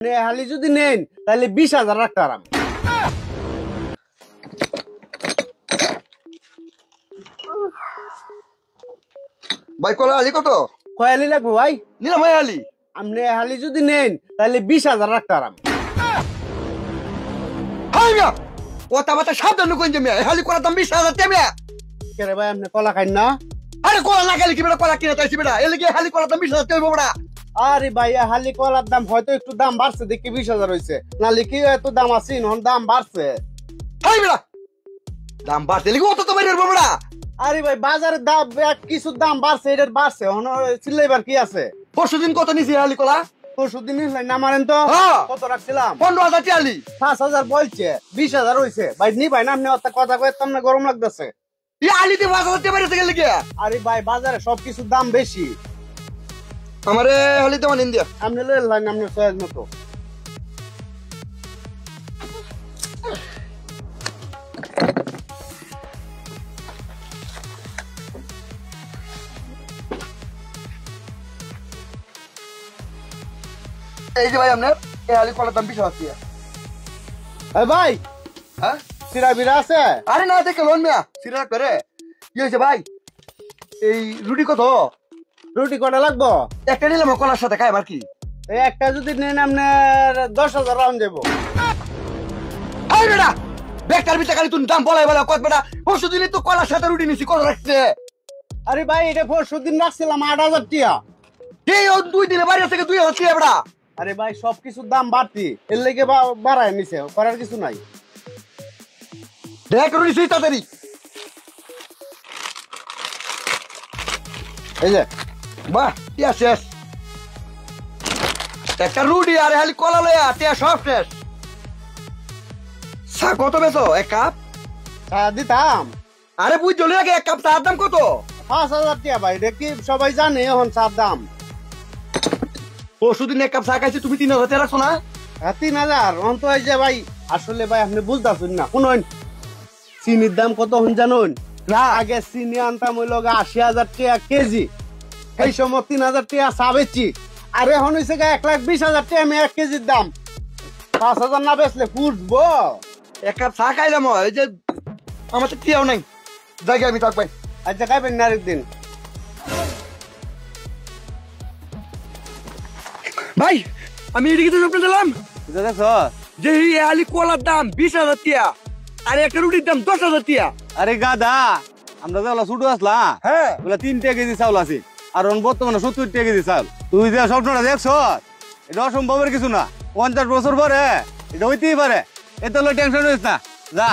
হালি যদি নেন তাহলে 20,000 রাখতে পারাম। ভাই কলা আলি কত? কয় হালি লাগবো ভাই? নিলাম ভাই আলি। আপনি হালি যদি নেন তাহলে 20,000 রাখতে পারাম। হাই মিয়া কথা বাতা সাবধান কোন যে মিয়া হালি কলার দাম 20,000 টাকা মিয়া। কে রে ভাই আপনি কলা খাইন না? আরে কলা না গেলে কি বেটা কলা কিনে তাইছি বেটা এলে কি হালি কলার দাম 20,000 টাকা বেটা। আরে ভাই হালি কলার দাম হয়তো একটু দাম বাড়ছে দেখি 20,000 হয়েছে, নাহলে কি এত দাম আছে এখন দাম বাড়ছে। হাই বেটা দাম বাড়ছে লিখো অত তো বাইরে বেটা। আরে ভাই বাজারের দাম কিছু দাম বাড়ছে, এটার বাড়ছে চিল্লাইবার কি আছে? পরশুদিন কত নিছি হালি কলা? পরশুদিন না মারেন তো কত রাখছিলাম? 15,000 টাকা আলি। 5,000 বলছে 20,000 হয়েছে ভাই নি ভাই না আপনি অত কথা কইতাম না, গরম লাগতেছে। এই আলিতে 5,000 টাকা বাইরে থেকে গেলে কি? আরে ভাই বাজারে সবকিছুর দাম বেশি। আমারে হালি দেওয়া নিন দিয়া আপনি লইলেন আপনি সহজ মতো। এই যে ভাই আপনার এই হালি কলার দাম 20,000 টাকা। এই ভাই হ্যাঁ সিরা বিরা আছে? আরে না দেখে লোন মিয়া সিরা করে কি হয়েছে ভাই? এই রুটি কত? রুটি কটা লাগবো? একটা নিলাম কলার সাথে খাই আর কি। এই একটা যদি নেন আপনার 10,000 রাউন্ড যাবো। আই বেটা বেকার বিটা খালি তুমি দাম বলাই বলা কত বেটা পরশু দিনই তো কলার সাথে রুটি নিছি কত রাখছে? আরে ভাই এটা পরশুদিন রাখছিলাম 8,000 টাকা। এই 2 দিনে বাইরে থেকে 2,000 টাকা বেটা। আরে ভাই সবকিছুর দাম বাড়তি, এর লেগে বাড়ায় নিছে, করার কিছু নাই। দেখ রুটি সেই তাড়াতাড়ি। এই যে বাহ টিয়া শেষ একটা রুটি আর হালি কলা লয়া টিয়া সব শেষ। চা কত বেচো এক কাপ? দিতাম আরে বুঝছো লাগে এক কাপ চার দাম কত? 5,000 টাকা ভাই, এটা কি সবাই জানে এখন চার দাম? পরশু দিন এক কাপ চা খাইছি তুমি 3,000 টাকা রাখছো না? 3,000 অন্ত এই যে ভাই আসলে ভাই আপনি বুঝতেছেন না। শুনুন চিনির দাম কত হন জানুন? না আগে চিনি আনতাম হইল 80,000 টাকা কেজি, এই সময় 3,000 টাকা চা বেচছি। আর এখন হয়েছে 1,20,000 টাকা আমি 1 কেজির দাম। 5,000 না বেচলে ফুটবো? এক কাপ চা খাইলাম এই যে আমার তো টিয়াও নাই জায়গা আমি থাক ভাই। আচ্ছা খাইবেন না আরেকদিন? ভাই আমি এদিকে তো স্বপ্ন দিলাম দেখছ যে এই আলি কলার দাম 20,000 টাকা আর একটা রুটির দাম 10,000 টাকা। আরে গাদা আমরা যে ছুটু আসলাম হ্যাঁ বলে 3 টাকা কেজি চাউল আছে, আর বর্তমানে 70 টাকা কেজি চাউল। তুই যে স্বপ্নটা দেখছ এটা অসম্ভবের কিছু না, 50 বছর পরে এটা হইতেই পারে, এত টেনশন হইস না, যা।